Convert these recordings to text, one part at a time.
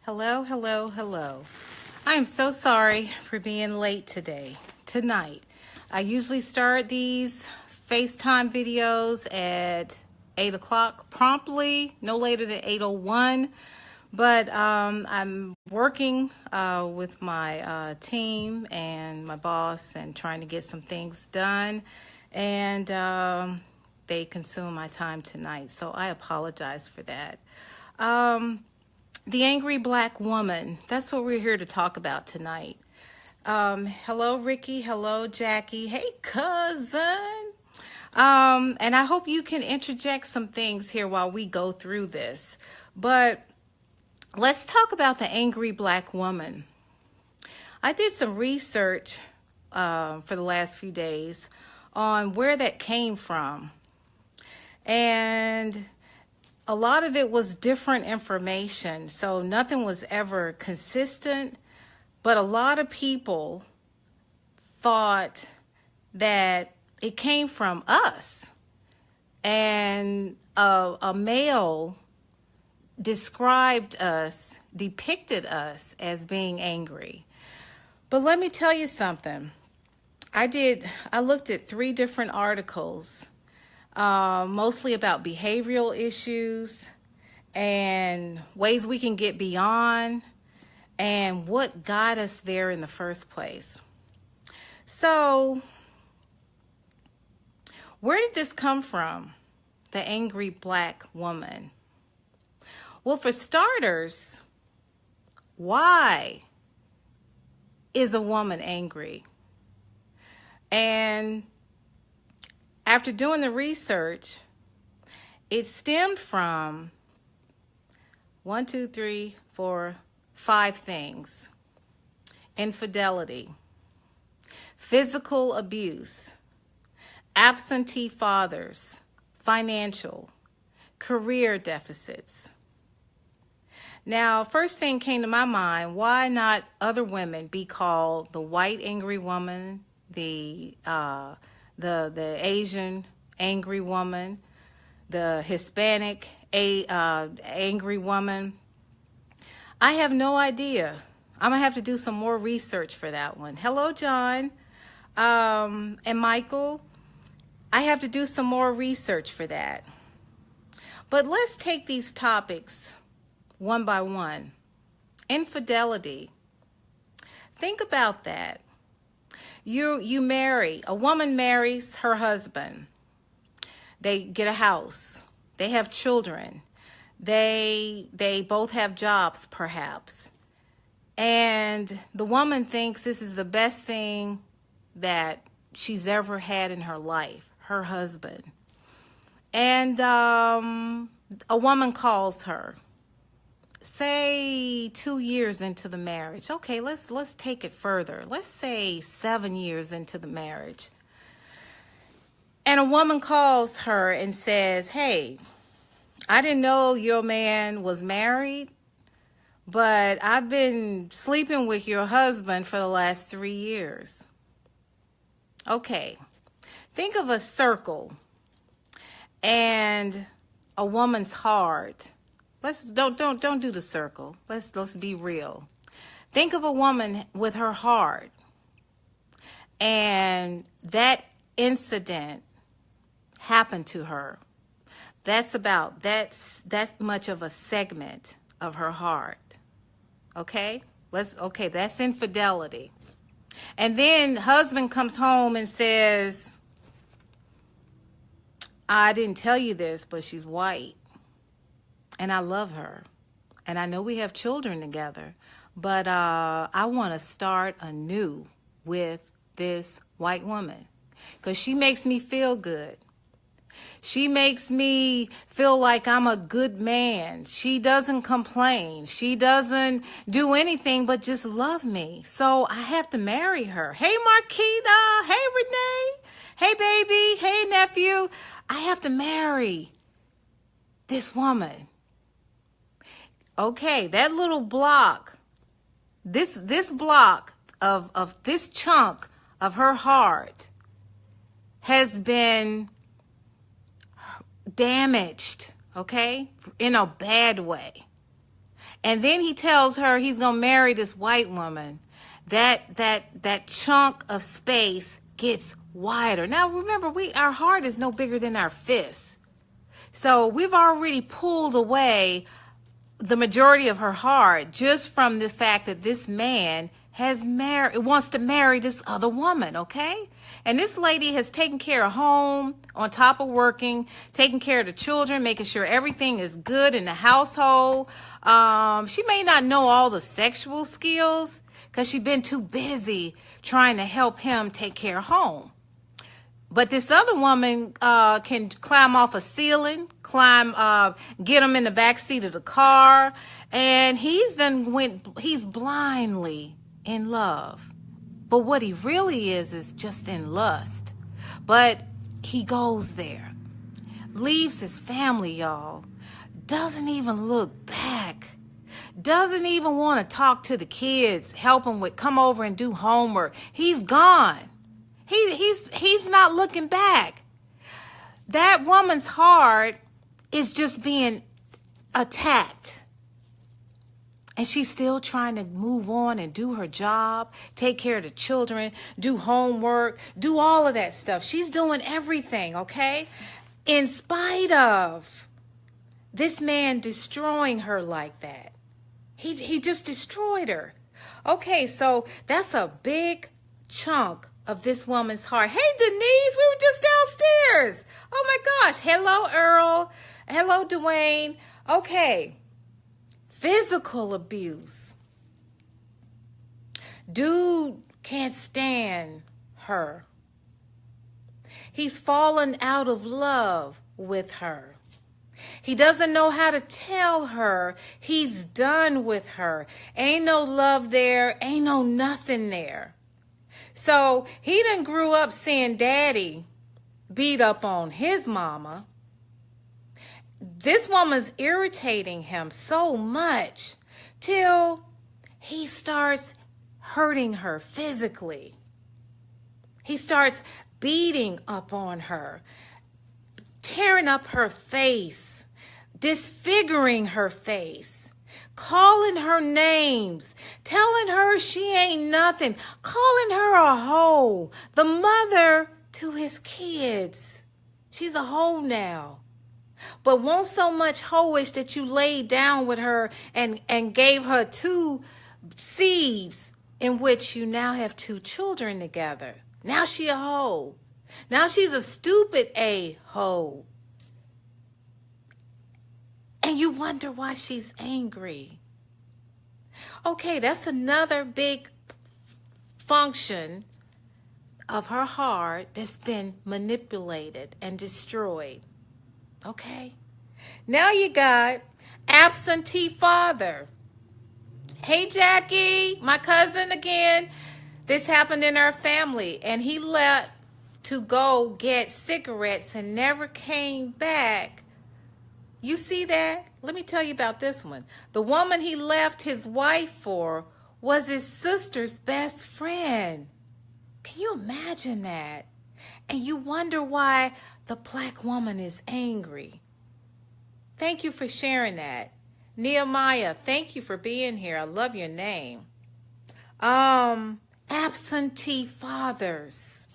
Hello, hello, hello. I am so sorry for being late tonight. I usually start these FaceTime videos at 8 o'clock promptly, no later than 8:01. But I'm working with my team and my boss and trying to get some things done. And they consume my time tonight. So I apologize for that. The angry black woman. That's what we're here to talk about tonight. Hello, Ricky. Hello, Jackie. Hey, cousin. And I hope you can interject some things here while we go through this. But let's talk about the angry black woman. I did some research for the last few days on where that came from. And a lot of it was different information, so nothing was ever consistent, but a lot of people thought that it came from us. And a male depicted us as being angry. But let me tell you something. I looked at 3 different articles, mostly about behavioral issues and ways we can get beyond and what got us there in the first place. So, where did this come from? The angry black woman. Well, for starters, why is a woman angry? And after doing the research, it stemmed from 5 things. Infidelity, physical abuse, absentee fathers, financial, career deficits. Now, first thing came to my mind, why not other women be called the white angry woman, the Asian angry woman, the Hispanic angry woman? I have no idea. I'm going to have to do some more research for that one. Hello, John and Michael. I have to do some more research for that. But let's take these topics one by one. Infidelity. Think about that. A woman marries her husband. They get a house. They have children. They both have jobs, perhaps. And the woman thinks this is the best thing that she's ever had in her life, her husband. And a woman calls her, say 2 years into the marriage. Okay, let's take it further. Let's say 7 years into the marriage. And a woman calls her and says, hey, I didn't know your man was married, but I've been sleeping with your husband for the last 3 years. Okay, think of a circle and a woman's heart. Don't do the circle. Let's be real. Think of a woman with her heart, and that incident happened to her. That's much of a segment of her heart. Okay? That's infidelity. And then husband comes home and says, I didn't tell you this, but she's white. And I love her. And I know we have children together. But I want to start anew with this white woman. Because she makes me feel good. She makes me feel like I'm a good man. She doesn't complain. She doesn't do anything but just love me. So I have to marry her. Hey, Marquita. Hey, Renee. Hey, baby. Hey, nephew. I have to marry this woman. Okay, that little block, this block of this chunk of her heart has been damaged, okay, in a bad way. And then he tells her he's going to marry this white woman. That chunk of space gets wider. Now, remember, our heart is no bigger than our fist. So we've already pulled away the majority of her heart just from the fact that this man wants to marry this other woman, okay? And this lady has taken care of home on top of working, taking care of the children, making sure everything is good in the household. She may not know all the sexual skills because she's been too busy trying to help him take care of home. But this other woman can climb off a ceiling, get him in the back seat of the car, and he's blindly in love. But what he really is just in lust. But he goes there, leaves his family, y'all, doesn't even look back, doesn't even want to talk to the kids, help them come over and do homework. He's gone. He's not looking back. That woman's heart is just being attacked. And she's still trying to move on and do her job, take care of the children, do homework, do all of that stuff. She's doing everything, okay? In spite of this man destroying her like that. He just destroyed her. Okay, so that's a big chunk of this woman's heart. Hey, Denise, we were just downstairs. Oh my gosh. Hello, Earl. Hello, Dwayne. Okay. Physical abuse. Dude can't stand her. He's fallen out of love with her. He doesn't know how to tell her he's done with her. Ain't no love there. Ain't no nothing there. So he done grew up seeing daddy beat up on his mama. This woman's irritating him so much till he starts hurting her physically. He starts beating up on her, tearing up her face, disfiguring her face, calling her names, telling her she ain't nothing, calling her a hoe, the mother to his kids. She's a hoe now. But won't so much hoish that you laid down with her and gave her 2 seeds in which you now have 2 children together. Now she a hoe. Now she's a stupid a-hoe. And you wonder why she's angry. Okay, that's another big function of her heart that's been manipulated and destroyed. Okay. Now you got absentee father. Hey, Jackie, my cousin again. This happened in our family, and he left to go get cigarettes and never came back. You see that? Let me tell you about this one. The woman he left his wife for was his sister's best friend. Can you imagine that? And you wonder why the black woman is angry. Thank you for sharing that. Nehemiah, thank you for being here. I love your name. Absentee fathers.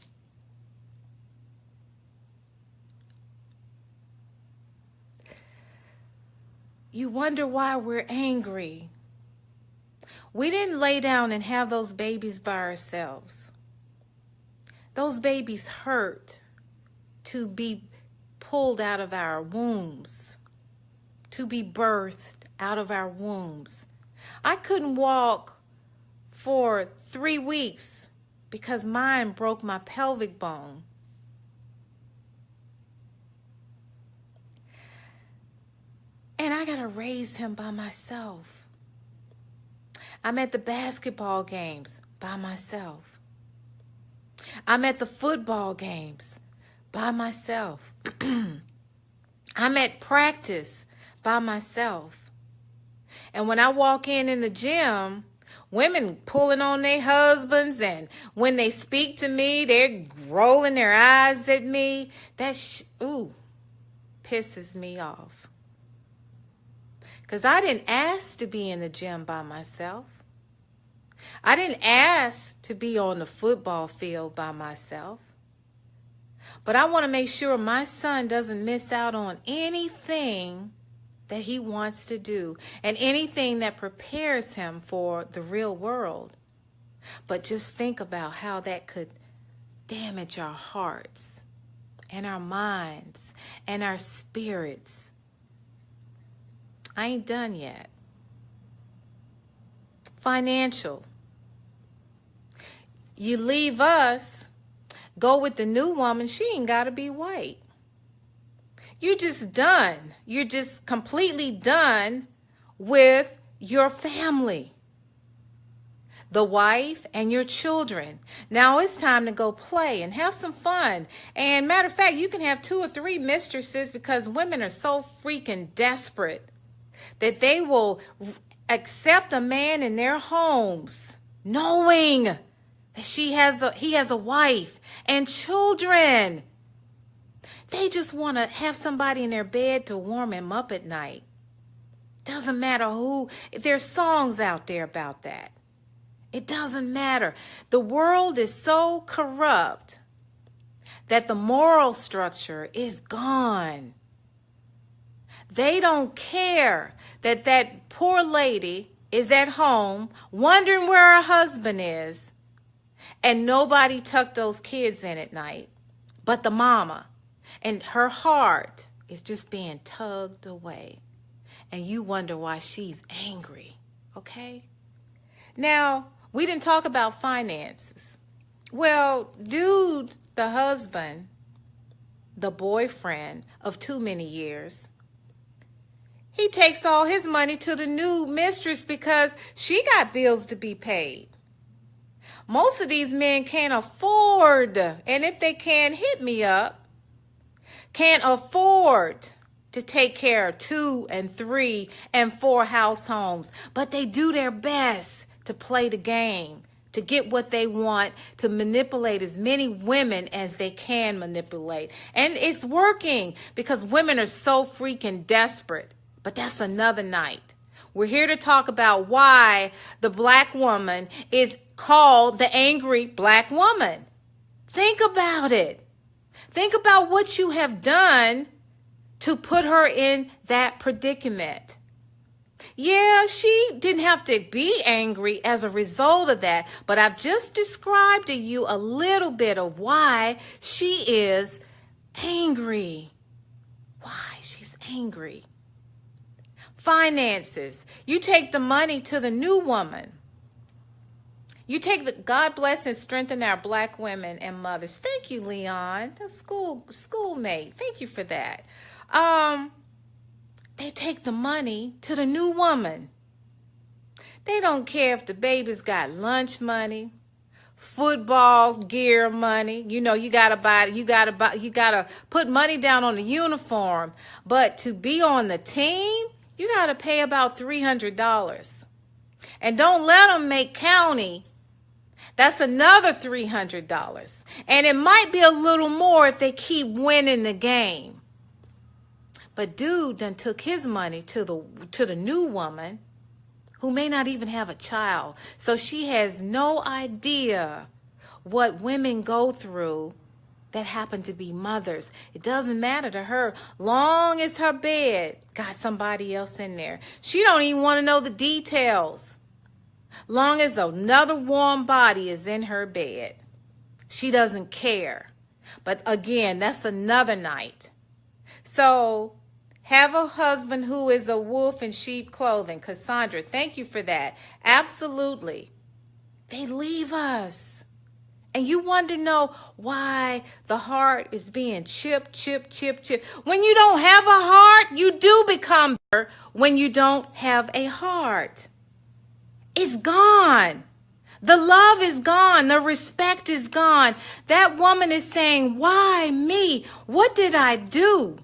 You wonder why we're angry. We didn't lay down and have those babies by ourselves. Those babies hurt to be pulled out of our wombs, to be birthed out of our wombs. I couldn't walk for 3 weeks because mine broke my pelvic bone. And I got to raise him by myself. I'm at the basketball games by myself. I'm at the football games by myself. I'm at practice by myself. And when I walk in the gym, women pulling on their husbands, and when they speak to me, they're rolling their eyes at me. That pisses me off. Because I didn't ask to be in the gym by myself. I didn't ask to be on the football field by myself. But I want to make sure my son doesn't miss out on anything that he wants to do and anything that prepares him for the real world. But just think about how that could damage our hearts and our minds and our spirits. I ain't done yet. Financial. You leave us, go with the new woman, she ain't got to be white. You're just done. You're just completely done with your family, the wife and your children. Now it's time to go play and have some fun. And matter of fact, you can have 2 or 3 mistresses because women are so freaking desperate that they will accept a man in their homes knowing that he has a wife and children. They just want to have somebody in their bed to warm him up at night. Doesn't matter who. There's songs out there about that. It doesn't matter. The world is so corrupt that the moral structure is gone. They don't care that that poor lady is at home wondering where her husband is, and nobody tucked those kids in at night but the mama. And her heart is just being tugged away. And you wonder why she's angry, okay? Now, we didn't talk about finances. Well, dude, the husband, the boyfriend of too many years, he takes all his money to the new mistress because she got bills to be paid. Most of these men can't afford, and if they can, hit me up, can't afford to take care of 2 and 3 and 4 house homes. But they do their best to play the game, to get what they want, to manipulate as many women as they can manipulate. And it's working because women are so freaking desperate. But that's another night. We're here to talk about why the black woman is called the angry black woman. Think about it. Think about what you have done to put her in that predicament. Yeah, she didn't have to be angry as a result of that, but I've just described to you a little bit of why she is angry. Why she's angry. Finances. You take the money to the new woman. You take the God bless and strengthen our black women and mothers. Thank you, Leon, the schoolmate. Thank you for that. They take the money to the new woman. They don't care if the baby's got lunch money, football gear money. You know, you gotta put money down on the uniform. But to be on the team, you gotta pay about $300. And don't let them make county. That's another $300. And it might be a little more if they keep winning the game. But dude done took his money to the new woman who may not even have a child. So she has no idea what women go through that happen to be mothers. It doesn't matter to her long as her bed got somebody else in there. She don't even want to know the details. Long as another warm body is in her bed, she doesn't care. But again, that's another night. So have a husband who is a wolf in sheep clothing. Cassandra, thank you for that. Absolutely. They leave us. And you wonder, why the heart is being chipped. When you don't have a heart, you do become better when you don't have a heart. It's gone. The love is gone. The respect is gone. That woman is saying, why me? What did I do?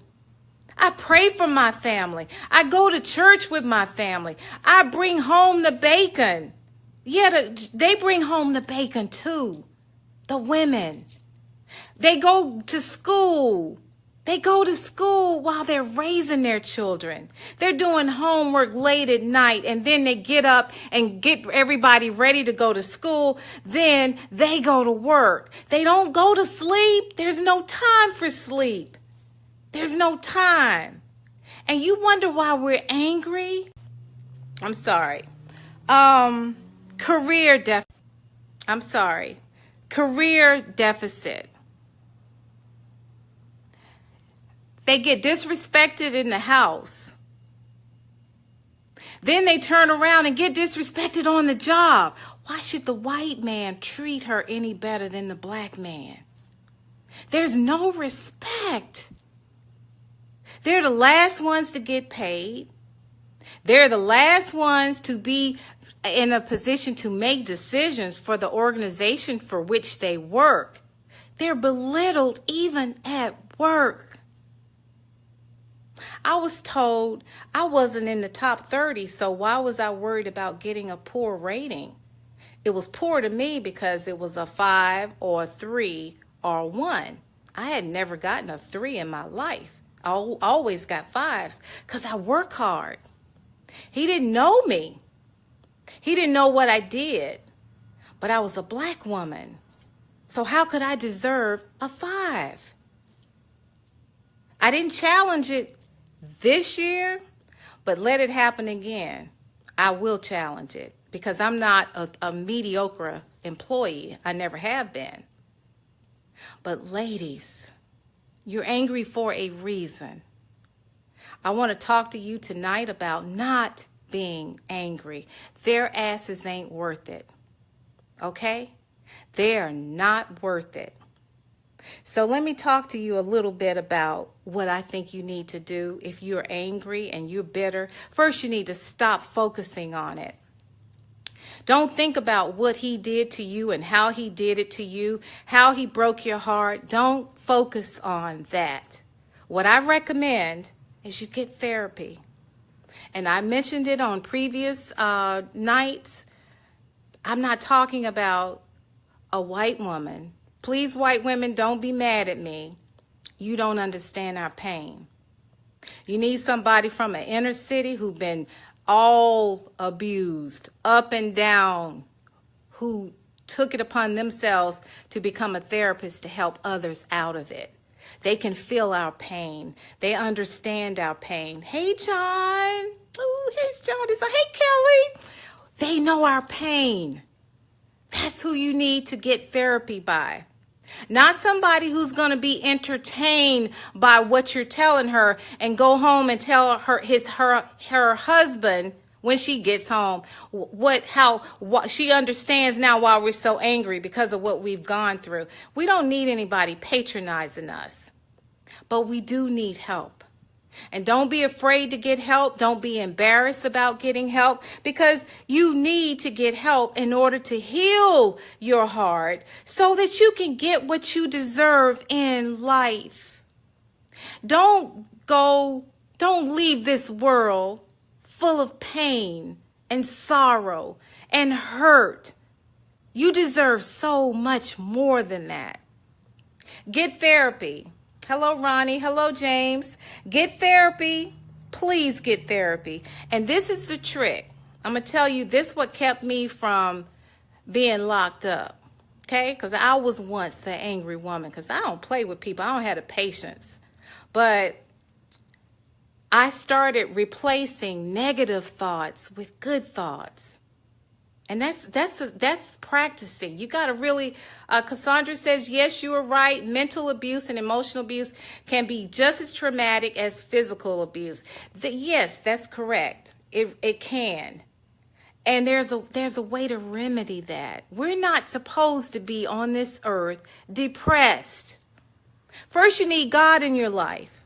I pray for my family. I go to church with my family. I bring home the bacon. Yeah, they bring home the bacon too. The women. They go to school. They go to school while they're raising their children. They're doing homework late at night, and then they get up and get everybody ready to go to school. Then they go to work. They don't go to sleep. There's no time for sleep. There's no time. And you wonder why we're angry? I'm sorry. Career deficit. They get disrespected in the house. Then they turn around and get disrespected on the job. Why should the white man treat her any better than the black man? There's no respect. They're the last ones to get paid. They're the last ones to be in a position to make decisions for the organization for which they work. They're belittled even at work. I was told I wasn't in the top 30, so why was I worried about getting a poor rating? It was poor to me because it was a 5 or a 3 or a 1. I had never gotten a 3 in my life. I always got 5s because I work hard. He didn't know me. He didn't know what I did, but I was a black woman. So how could I deserve a 5? I didn't challenge it this year, but let it happen again. I will challenge it because I'm not a mediocre employee. I never have been. But ladies, you're angry for a reason. I want to talk to you tonight about not being angry. Their asses ain't worth it. Okay? They're not worth it. So let me talk to you a little bit about what I think you need to do if you're angry and you're bitter. First, you need to stop focusing on it. Don't think about what he did to you and how he did it to you, how he broke your heart. Don't focus on that. What I recommend is you get therapy. And I mentioned it on previous nights. I'm not talking about a white woman. Please, white women, don't be mad at me. You don't understand our pain. You need somebody from an inner city who's been all abused, up and down, who took it upon themselves to become a therapist to help others out of it. They can feel our pain. They understand our pain. Hey, John. Oh, here's John. Hey, Kelly. They know our pain. That's who you need to get therapy by. Not somebody who's going to be entertained by what you're telling her and go home and tell her husband when she gets home what she understands now why we're so angry because of what we've gone through. We don't need anybody patronizing us, but we do need help. And don't be afraid to get help. Don't be embarrassed about getting help because you need to get help in order to heal your heart so that you can get what you deserve in life. Don't leave this world full of pain and sorrow and hurt. You deserve so much more than that. Get therapy. Hello, Ronnie. Hello, James. Get therapy. Please get therapy. And this is the trick. I'm going to tell you this what kept me from being locked up. Okay? Because I was once the angry woman because I don't play with people. I don't have the patience. But I started replacing negative thoughts with good thoughts. And that's practicing. You got to really, Cassandra says, yes, you are right. Mental abuse and emotional abuse can be just as traumatic as physical abuse. Yes, that's correct. It can. And there's a way to remedy that. We're not supposed to be on this earth depressed. First, you need God in your life.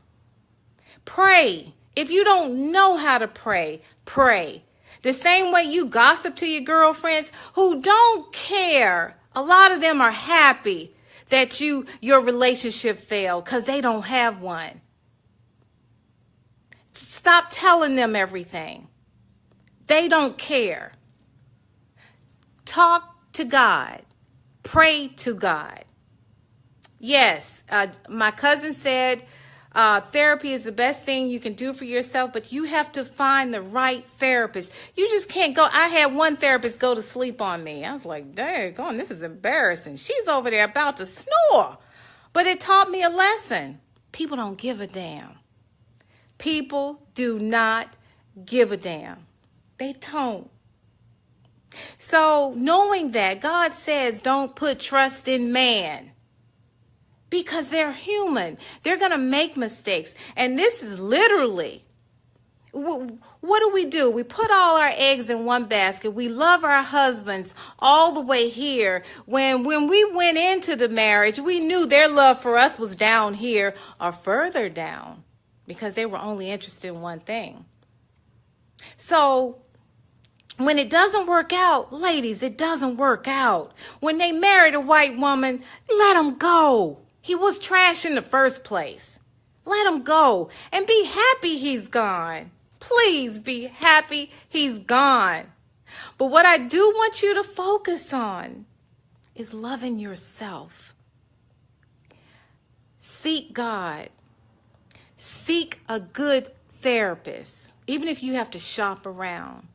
Pray. If you don't know how to pray, pray. The same way you gossip to your girlfriends who don't care. A lot of them are happy that your relationship failed because they don't have one. Stop telling them everything. They don't care. Talk to God. Pray to God. Yes, my cousin said Therapy is the best thing you can do for yourself, but you have to find the right therapist. You just can't go. I had one therapist go to sleep on me. I was like, dang, this is embarrassing. She's over there about to snore. But it taught me a lesson. People don't give a damn. People do not give a damn. They don't. So knowing that, God says don't put trust in man. Because they're human. They're going to make mistakes. And this is literally, what do? We put all our eggs in one basket. We love our husbands all the way here. When we went into the marriage, we knew their love for us was down here or further down. Because they were only interested in one thing. So when it doesn't work out, ladies, it doesn't work out. When they married a white woman, let them go. He was trash in the first place. Let him go and be happy he's gone. Please be happy he's gone. But what I do want you to focus on is loving yourself. Seek God. Seek a good therapist, even if you have to shop around.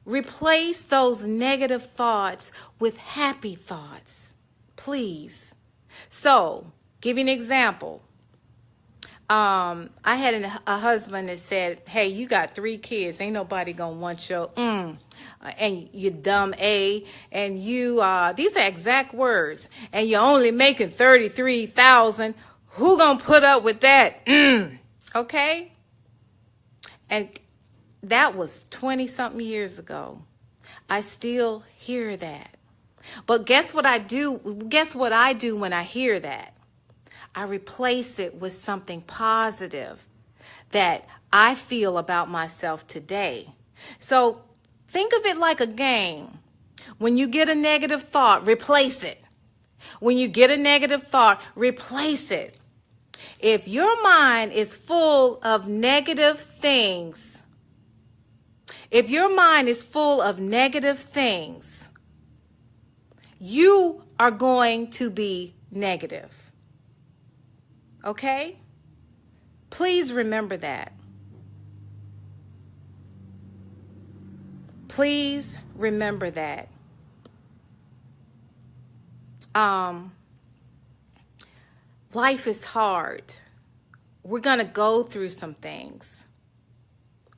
Replace those negative thoughts with happy thoughts. Please. So, give you an example. I had a husband that said, hey, you got 3 kids. Ain't nobody going to want your and you dumb A. And you, these are exact words. And you're only making $33,000. Who going to put up with that? Okay? And that was 20-something years ago. I still hear that. But guess what I do? Guess what I do when I hear that? I replace it with something positive that I feel about myself today. So think of it like a game. When you get a negative thought, replace it. When you get a negative thought, replace it. If your mind is full of negative things, you are going to be negative. Okay? Please remember that. Please remember that. Life is hard. We're going to go through some things.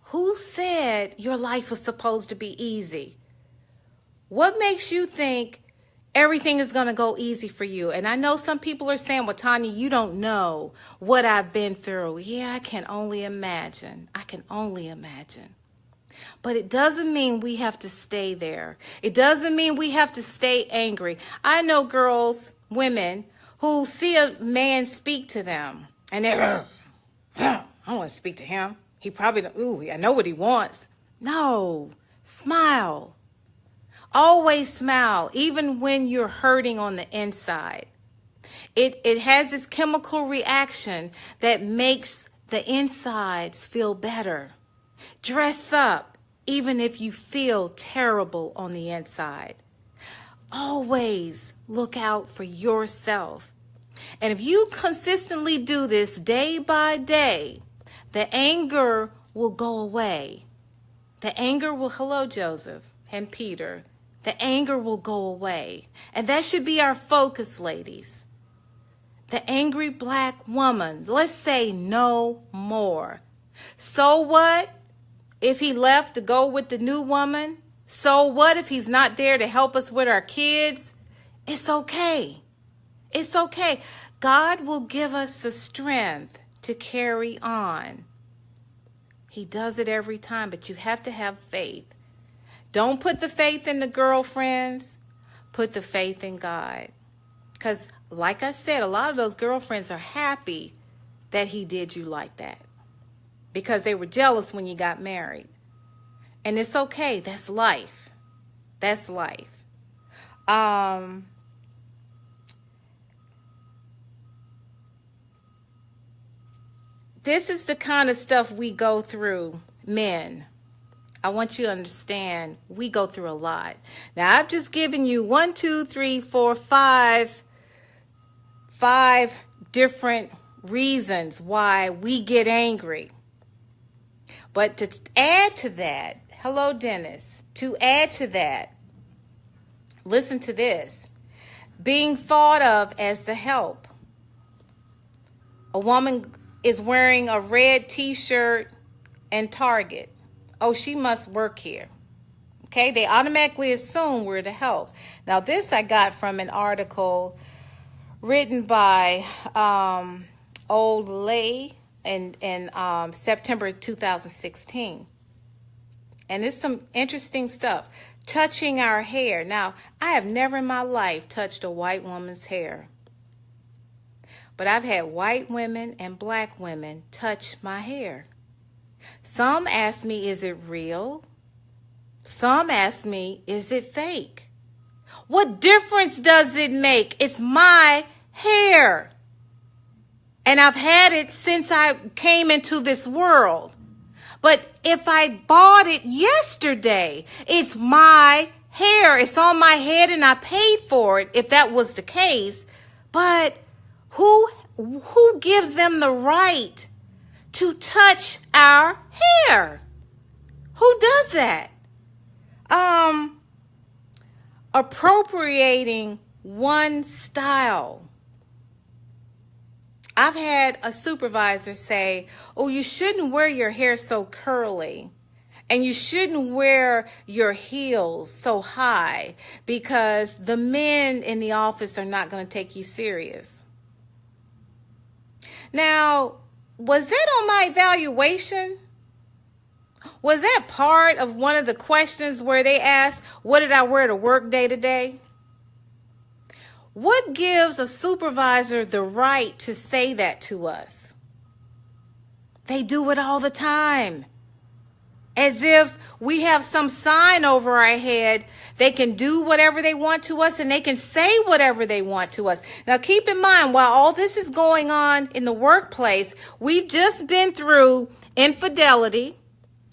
Who said your life was supposed to be easy? What makes you think everything is going to go easy for you? And I know some people are saying, well, Tanya, you don't know what I've been through. Yeah, I can only imagine. But it doesn't mean we have to stay there. It doesn't mean we have to stay angry. I know girls, women, who see a man speak to them and they're, I don't want to speak to him. He probably, I know what he wants. No, smile. Always smile, even when you're hurting on the inside. It has this chemical reaction that makes the insides feel better. Dress up, even if you feel terrible on the inside. Always look out for yourself. And if you consistently do this day by day, the anger will go away. The anger will, hello, Joseph and Peter. The anger will go away. And that should be our focus, ladies. The angry black woman, let's say no more. So what if he left to go with the new woman? So what if he's not there to help us with our kids? It's okay. It's okay. God will give us the strength to carry on. He does it every time, but you have to have faith. Don't put the faith in the girlfriends. Put the faith in God. Because like I said, a lot of those girlfriends are happy that he did you like that. Because they were jealous when you got married. And it's okay. That's life. That's life. This is the kind of stuff we go through, men. I want you to understand we go through a lot. Now, I've just given you 5 different reasons why we get angry. But to add to that, hello, Dennis, to add to that, listen to this. Being thought of as the help. A woman is wearing a red t-shirt and Target. Oh, she must work here. Okay, they automatically assume we're the help. Now, this I got from an article written by Old Lay in September 2016. And it's some interesting stuff. Touching our hair. Now, I have never in my life touched a white woman's hair. But I've had white women and black women touch my hair. Some ask me, is it real? Some ask me, is it fake? What difference does it make? It's my hair. And I've had it since I came into this world. But if I bought it yesterday, it's my hair. It's on my head and I paid for it, if that was the case. But who gives them the right to touch our hair? Who does that? Appropriating one style. I've had a supervisor say, oh, you shouldn't wear your hair so curly and you shouldn't wear your heels so high because the men in the office are not going to take you serious. Now, was that on my evaluation? Was that part of one of the questions where they asked, what did I wear to work day to day? What gives a supervisor the right to say that to us? They do it all the time. As if we have some sign over our head. They can do whatever they want to us and they can say whatever they want to us. Now keep in mind, while all this is going on in the workplace, we've just been through infidelity,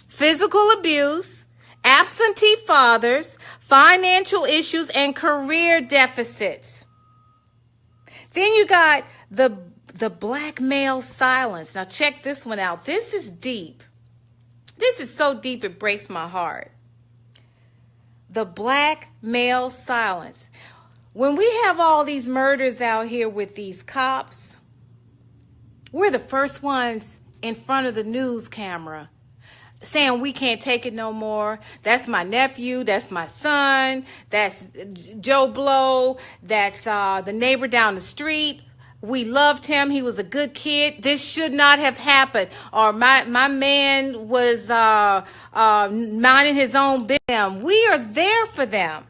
physical abuse, absentee fathers, financial issues, and career deficits. Then you got the black male silence. Now check this one out. This is deep. This is so deep it breaks my heart. The black male silence. When we have all these murders out here with these cops, we're the first ones in front of the news camera saying we can't take it no more. That's my nephew. That's my son. That's Joe Blow. That's the neighbor down the street. We loved him. He was a good kid. This should not have happened. Or my man was minding his own business. We are there for them.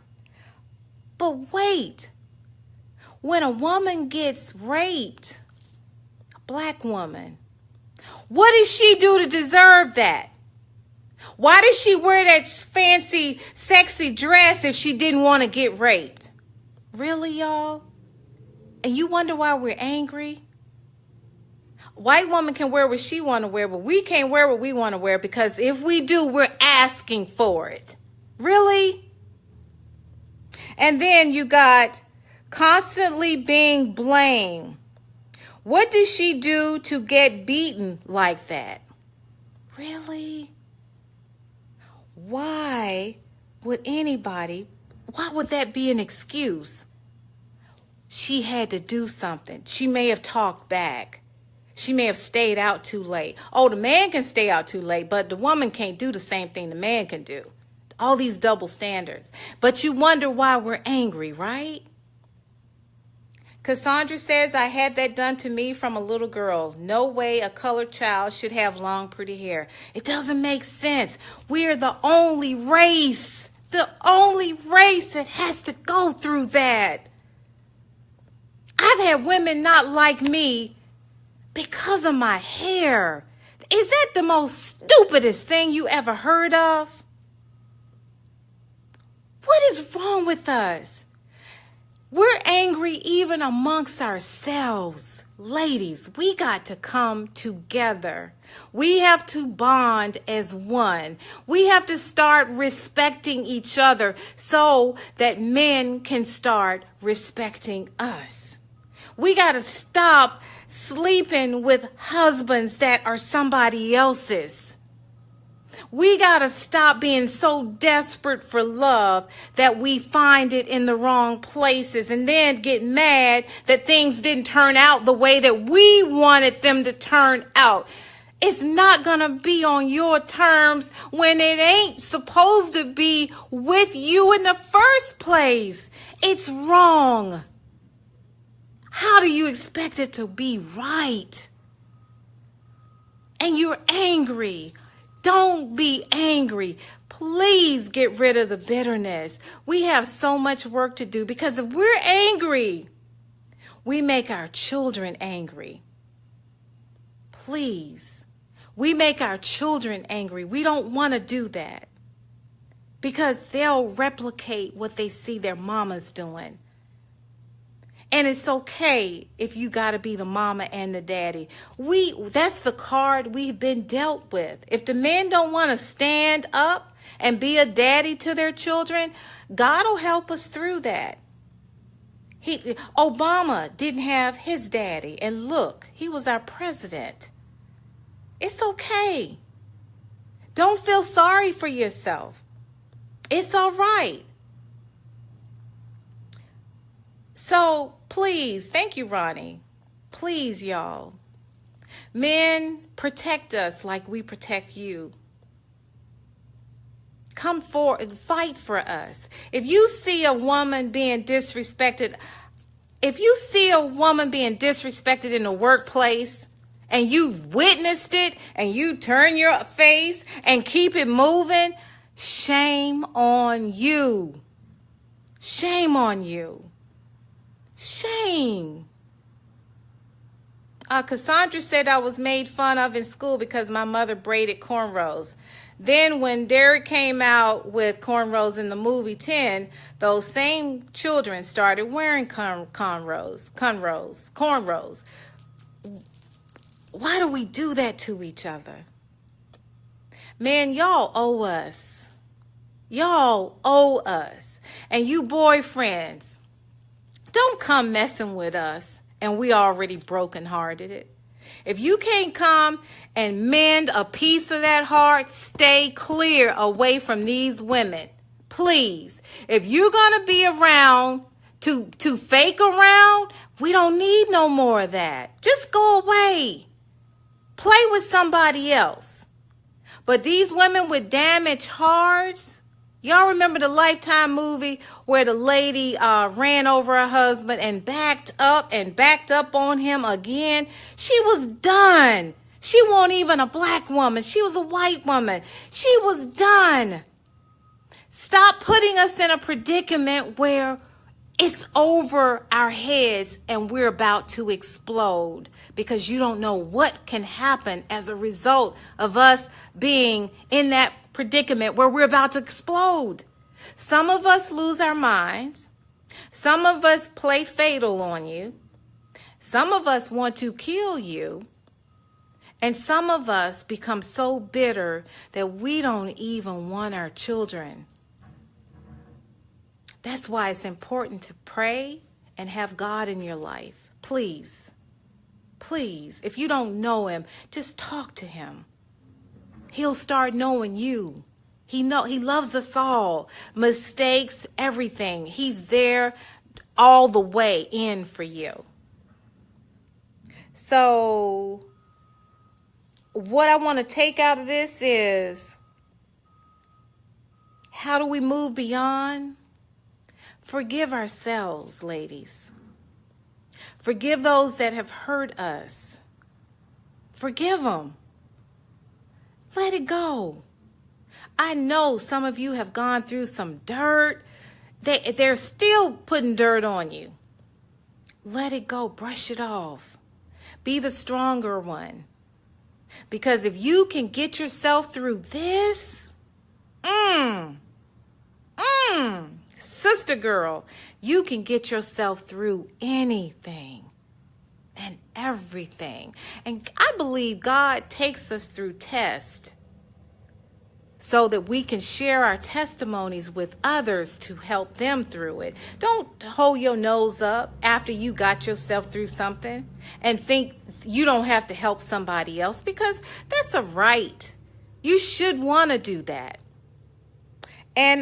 But wait. When a woman gets raped, a black woman, what did she do to deserve that? Why did she wear that fancy, sexy dress if she didn't want to get raped? Really, y'all? And you wonder why we're angry? White woman can wear what she want to wear, but we can't wear what we want to wear because if we do, we're asking for it. Really? And then you got constantly being blamed. What did she do to get beaten like that? Really? Why would that be an excuse? She had to do something. She may have talked back. She may have stayed out too late. Oh, the man can stay out too late, but the woman can't do the same thing the man can do. All these double standards. But you wonder why we're angry, right? Cassandra says, I had that done to me from a little girl. No way a colored child should have long, pretty hair. It doesn't make sense. We're the only race that has to go through that. I've had women not like me because of my hair. Is that the most stupidest thing you ever heard of? What is wrong with us? We're angry even amongst ourselves. Ladies, we got to come together. We have to bond as one. We have to start respecting each other so that men can start respecting us. We got to stop sleeping with husbands that are somebody else's. We got to stop being so desperate for love that we find it in the wrong places and then get mad that things didn't turn out the way that we wanted them to turn out. It's not going to be on your terms when it ain't supposed to be with you in the first place. It's wrong. How do you expect it to be right? And you're angry. Don't be angry. Please get rid of the bitterness. We have so much work to do because if we're angry, we make our children angry. Please. We make our children angry. We don't want to do that because they'll replicate what they see their mamas doing. And it's okay if you got to be the mama and the daddy. That's the card we've been dealt with. If the men don't want to stand up and be a daddy to their children, God will help us through that. Obama didn't have his daddy, and look, he was our president. It's okay. Don't feel sorry for yourself. It's all right. So please, thank you, Ronnie. Please, y'all. Men, protect us like we protect you. Come forward and fight for us. If you see a woman being disrespected, in the workplace, and you've witnessed it, and you turn your face and keep it moving, shame on you. Shame on you. Shame. Cassandra said I was made fun of in school because my mother braided cornrows. Then when Derek came out with cornrows in the movie 10, those same children started wearing cornrows. Why do we do that to each other? Man, y'all owe us. Y'all owe us. And you boyfriends, don't come messing with us and we already brokenhearted. If you can't come and mend a piece of that heart, stay clear away from these women. Please. If you're going to be around to fake around, we don't need no more of that. Just go away. Play with somebody else. But these women with damaged hearts, y'all remember the Lifetime movie where the lady ran over her husband and backed up on him again? She was done. She wasn't even a black woman. She was a white woman. She was done. Stop putting us in a predicament where it's over our heads and we're about to explode because you don't know what can happen as a result of us being in that predicament where we're about to explode. Some of us lose our minds. Some of us play fatal on you. Some of us want to kill you. And some of us become so bitter that we don't even want our children. That's why it's important to pray and have God in your life. Please, please, if you don't know him, just talk to him. He'll start knowing you. He loves us all. Mistakes, everything. He's there all the way in for you. So what I want to take out of this is, how do we move beyond? Forgive ourselves, ladies. Forgive those that have hurt us. Forgive them. Let it go. I know some of you have gone through some dirt. They're still putting dirt on you. Let it go. Brush it off. Be the stronger one. Because if you can get yourself through this, sister girl, you can get yourself through anything and everything. And I believe God takes us through tests so that we can share our testimonies with others to help them through it. Don't hold your nose up after you got yourself through something and think you don't have to help somebody else, because that's a right. You should want to do that. And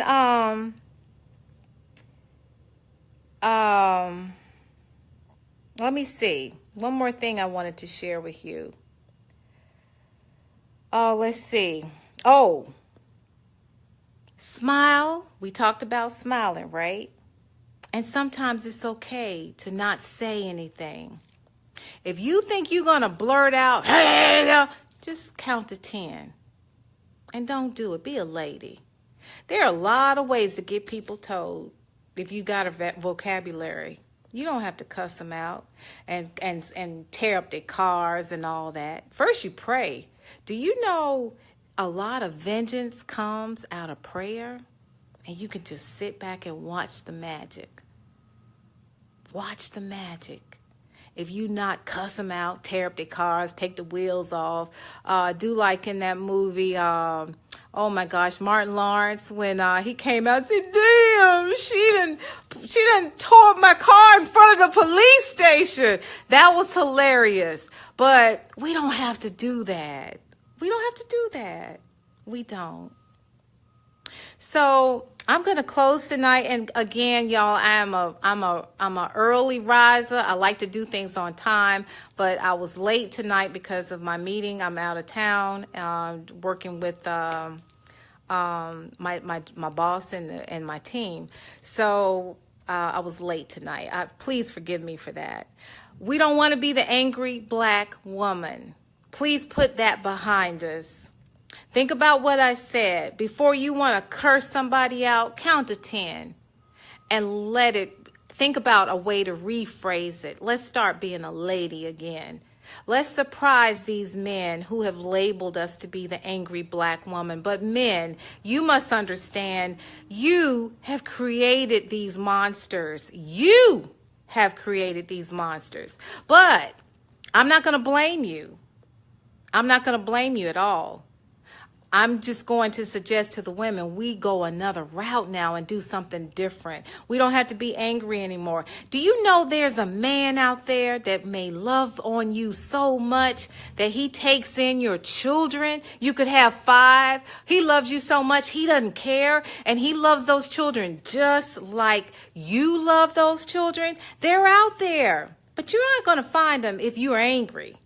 let me see. One more thing I wanted to share with you. Oh, let's see. Oh, smile. We talked about smiling, right? And sometimes it's okay to not say anything. If you think you're going to blurt out, hey, just count to 10. And don't do it. Be a lady. There are a lot of ways to get people told if you got a vocabulary. You don't have to cuss them out and tear up their cars and all that. First, you pray. Do you know a lot of vengeance comes out of prayer? And you can just sit back and watch the magic. Watch the magic. If you not cuss them out, tear up their cars, take the wheels off, do like in that movie, oh my gosh, Martin Lawrence, when he came out and said, damn, she done tore up my car in front of the police station. That was hilarious. But we don't have to do that. We don't have to do that. We don't. So I'm going to close tonight. And again, y'all, I'm a early riser. I like to do things on time, but I was late tonight because of my meeting. I'm out of town, working with my boss and my team. So I was late tonight. Please forgive me for that. We don't want to be the angry black woman. Please put that behind us. Think about what I said. Before you want to curse somebody out, count to 10 and think about a way to rephrase it. Let's start being a lady again. Let's surprise these men who have labeled us to be the angry black woman. But men, you must understand, you have created these monsters. You have created these monsters. But I'm not going to blame you. I'm not going to blame you at all. I'm just going to suggest to the women, we go another route now and do something different. We don't have to be angry anymore. Do you know there's a man out there that may love on you so much that he takes in your children? You could have 5. He loves you so much he doesn't care, and he loves those children just like you love those children. They're out there, but you're not going to find them if you're angry.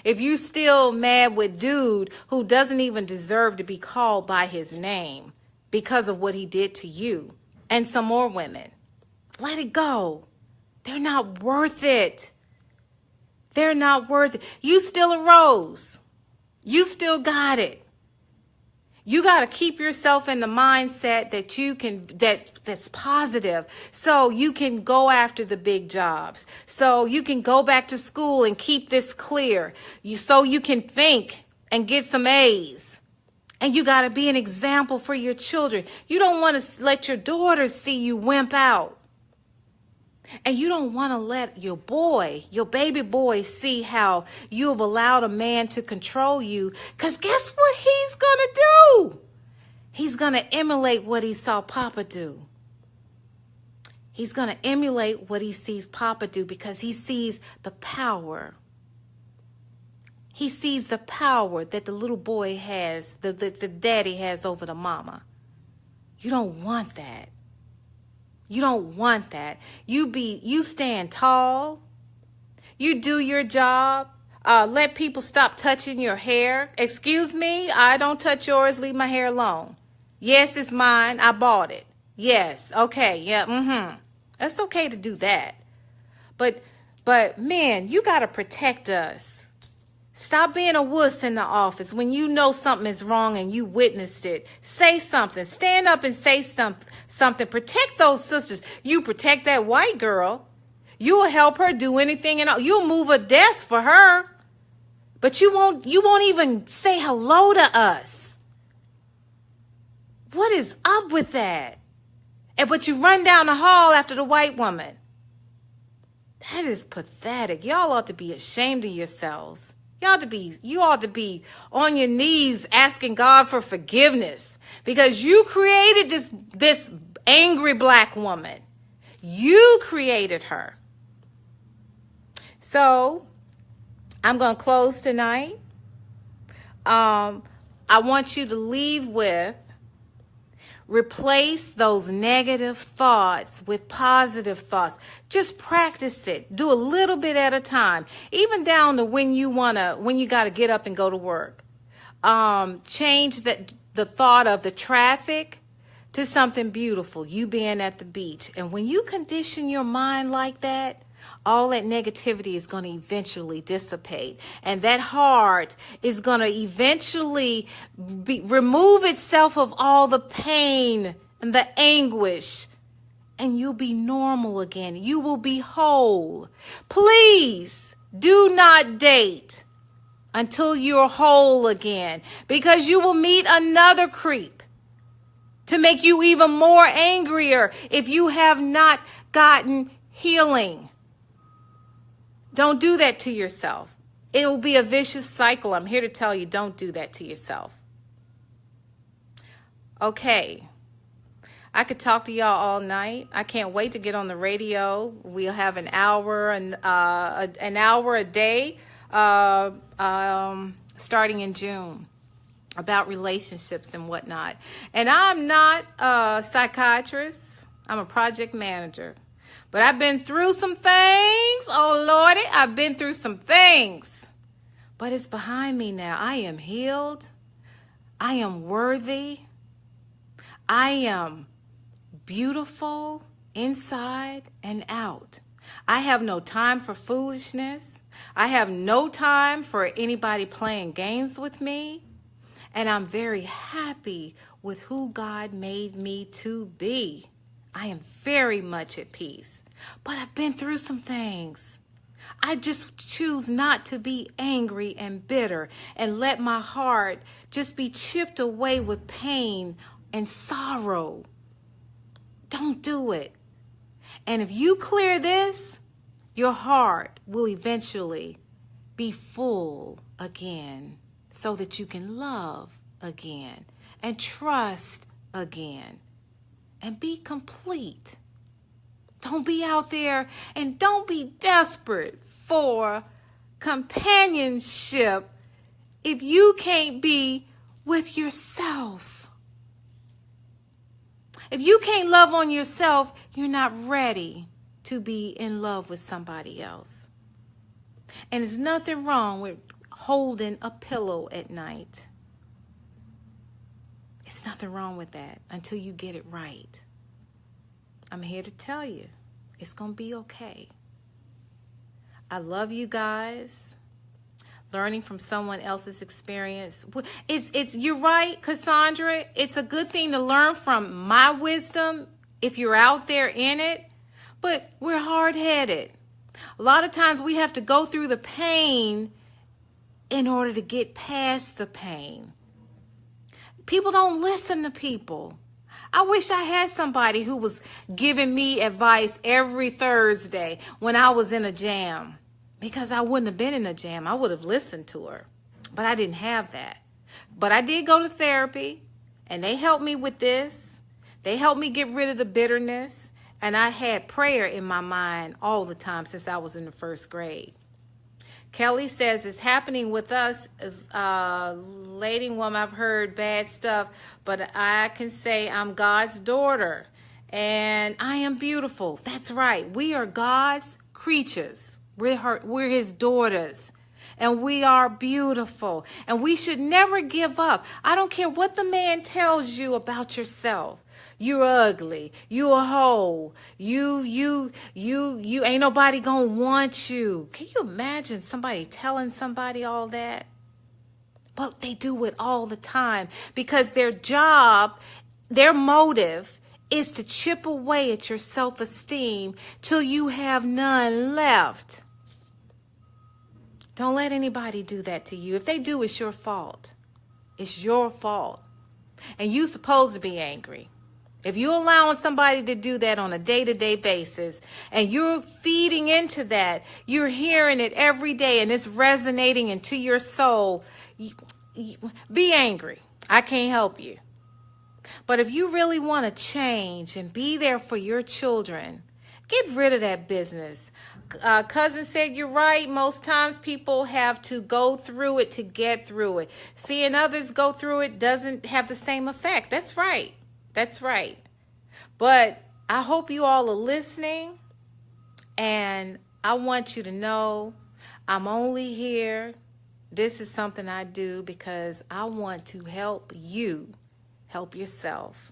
If you still mad with dude who doesn't even deserve to be called by his name because of what he did to you and some more women, let it go. They're not worth it. They're not worth it. You still a rose. You still got it. You got to keep yourself in the mindset that that's positive, so you can go after the big jobs. So you can go back to school and keep this clear. So you can think and get some A's. And you got to be an example for your children. You don't want to let your daughters see you wimp out. And you don't want to let your baby boy, see how you have allowed a man to control you. Because guess what he's going to do? He's going to emulate what he saw Papa do. He's going to emulate what he sees Papa do because he sees the power. He sees the power that the little boy has, the daddy has over the mama. You don't want that. You don't want that. You stand tall. You do your job. Let people stop touching your hair. Excuse me, I don't touch yours. Leave my hair alone. Yes, it's mine. I bought it. Yes. Okay. Yeah. It's okay to do that. But men, you got to protect us. Stop being a wuss in the office. When you know something is wrong and you witnessed it, say something. Stand up and say something. Protect those sisters. You protect that white girl. You will help her do anything, and you'll move a desk for her. But you won't even say hello to us. What is up with that? But you run down the hall after the white woman. That is pathetic. Y'all ought to be ashamed of yourselves. You ought to be on your knees asking God for forgiveness because you created this angry black woman. You created her. So I'm going to close tonight. I want you to leave with, replace those negative thoughts with positive thoughts. Just practice it. Do a little bit at a time. Even down to when you got to get up and go to work. Change the thought of the traffic to something beautiful, you being at the beach. And when you condition your mind like that, all that negativity is going to eventually dissipate. And that heart is going to eventually remove itself of all the pain and the anguish. And you'll be normal again. You will be whole. Please do not date until you're whole again, because you will meet another creep to make you even more angrier if you have not gotten healing. Don't do that to yourself. It will be a vicious cycle. I'm here to tell you, don't do that to yourself. Okay. I could talk to y'all all night. I can't wait to get on the radio. We'll have an hour a day starting in June about relationships and whatnot. And I'm not a psychiatrist. I'm a project manager. But I've been through some things. Oh, Lordy, I've been through some things. But it's behind me now. I am healed. I am worthy. I am beautiful inside and out. I have no time for foolishness. I have no time for anybody playing games with me. And I'm very happy with who God made me to be. I am very much at peace. But I've been through some things. I just choose not to be angry and bitter and let my heart just be chipped away with pain and sorrow. Don't do it. And if you clear this, your heart will eventually be full again so that you can love again and trust again and be complete. Don't be out there and don't be desperate for companionship if you can't be with yourself. If you can't love on yourself, you're not ready to be in love with somebody else. And there's nothing wrong with holding a pillow at night. It's nothing wrong with that until you get it right. I'm here to tell you, it's going to be okay. I love you guys. Learning from someone else's experience. You're right, Cassandra. It's a good thing to learn from my wisdom if you're out there in it. But we're hard-headed. A lot of times we have to go through the pain in order to get past the pain. People don't listen to people. I wish I had somebody who was giving me advice every Thursday when I was in a jam. Because I wouldn't have been in a jam. I would have listened to her. But I didn't have that. But I did go to therapy. And they helped me with this. They helped me get rid of the bitterness. And I had prayer in my mind all the time since I was in the first grade. Kelly says it's happening with us as lady woman. I've heard bad stuff, but I can say I'm God's daughter and I am beautiful. That's right. We are God's creatures. We're his daughters and we are beautiful and we should never give up. I don't care what the man tells you about yourself. You're ugly. You a hoe. You ain't nobody gonna want you. Can you imagine somebody telling somebody all that? But they do it all the time because their job, their motive is to chip away at your self-esteem till you have none left. Don't let anybody do that to you. If they do, it's your fault. It's your fault. And you're supposed to be angry. If you're allowing somebody to do that on a day-to-day basis and you're feeding into that, you're hearing it every day and it's resonating into your soul, be angry. I can't help you. But if you really want to change and be there for your children, get rid of that business. Cousin said you're right. Most times people have to go through it to get through it. Seeing others go through it doesn't have the same effect. That's right. That's right. But I hope you all are listening. And I want you to know I'm only here. This is something I do because I want to help you help yourself.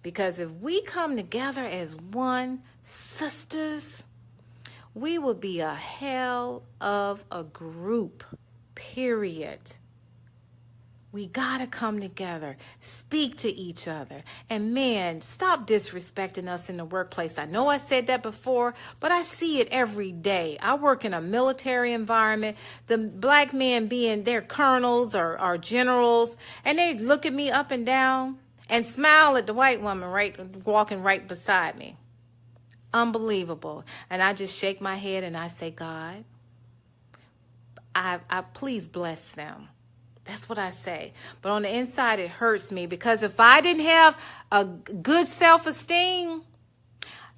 Because if we come together as one, sisters, we will be a hell of a group, period. We got to come together, speak to each other. And man, stop disrespecting us in the workplace. I know I said that before, but I see it every day. I work in a military environment. The black men being their colonels or generals, and they look at me up and down and smile at the white woman walking right beside me. Unbelievable. And I just shake my head and I say, God, I please bless them. That's what I say. But on the inside, it hurts me because if I didn't have a good self-esteem,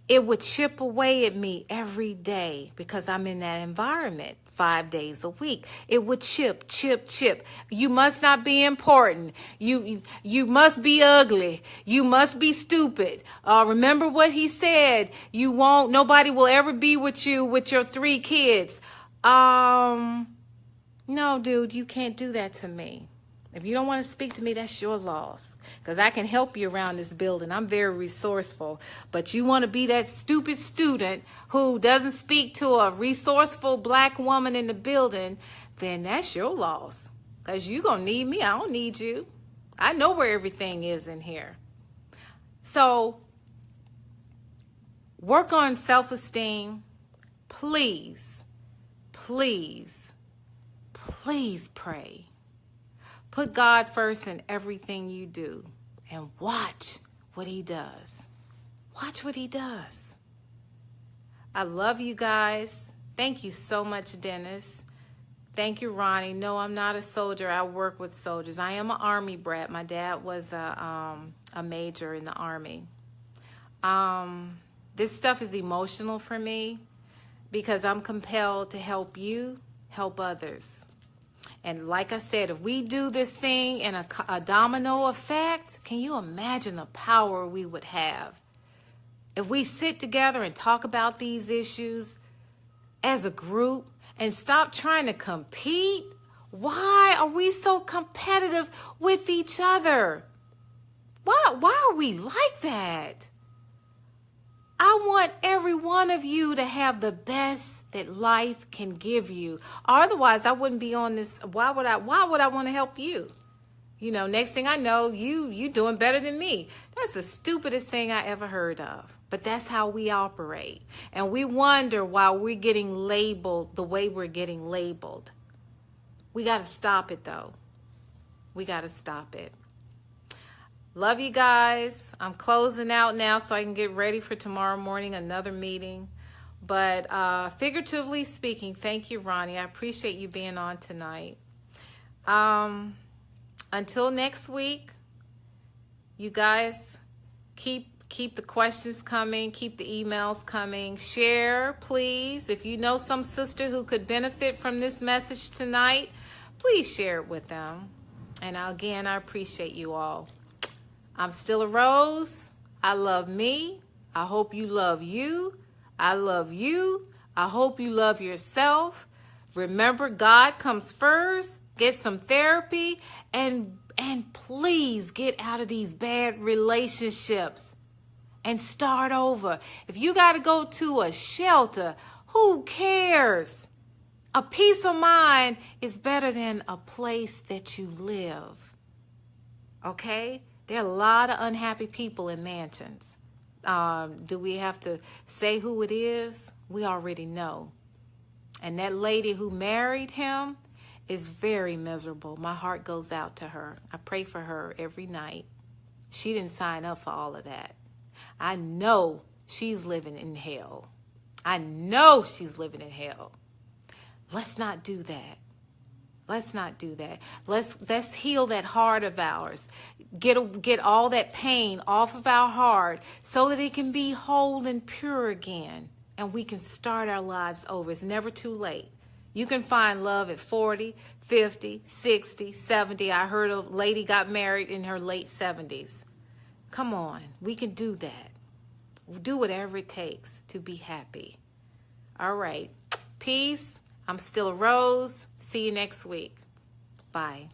it would chip away at me every day because I'm in that environment 5 days a week. It would chip. You must not be important. You must be ugly. You must be stupid. Remember what he said. Nobody will ever be with you with your 3 kids. No, dude, you can't do that to me. If you don't want to speak to me, that's your loss. Because I can help you around this building. I'm very resourceful. But you want to be that stupid student who doesn't speak to a resourceful black woman in the building, then that's your loss. Because you're going to need me. I don't need you. I know where everything is in here. So work on self-esteem. Please pray. Put God first in everything you do and watch what he does. Watch what he does. I love you guys. Thank you so much, Dennis. Thank you, Ronnie. No, I'm not a soldier. I work with soldiers. I am an Army brat. My dad was a major in the Army. This stuff is emotional for me because I'm compelled to help you, help others. And like I said, if we do this thing in a domino effect, can you imagine the power we would have? If we sit together and talk about these issues as a group and stop trying to compete, why are we so competitive with each other? Why are we like that? I want every one of you to have the best that life can give you. Otherwise, I wouldn't be on this. Why would I want to help you? You know, next thing I know, you doing better than me. That's the stupidest thing I ever heard of. But that's how we operate. And we wonder why we're getting labeled the way we're getting labeled. We got to stop it, though. We got to stop it. Love you guys. I'm closing out now so I can get ready for tomorrow morning, another meeting. But figuratively speaking, thank you, Ronnie. I appreciate you being on tonight. Until next week, you guys keep the questions coming, keep the emails coming. Share, please. If you know some sister who could benefit from this message tonight, please share it with them. And again, I appreciate you all. I'm still a Rose. I love me. I hope you love you. I love you. I hope you love yourself. Remember, God comes first. Get some therapy and please get out of these bad relationships and start over. If you got to go to a shelter, who cares? A peace of mind is better than a place that you live. Okay? There are a lot of unhappy people in mansions. Do we have to say who it is? We already know. And that lady who married him is very miserable. My heart goes out to her. I pray for her every night. She didn't sign up for all of that. I know she's living in hell. I know she's living in hell. Let's not do that. Let's not do that. Let's heal that heart of ours. Get all that pain off of our heart so that it can be whole and pure again. And we can start our lives over. It's never too late. You can find love at 40, 50, 60, 70. I heard a lady got married in her late 70s. Come on. We can do that. Do whatever it takes to be happy. All right. Peace. I'm still a Rose. See you next week. Bye.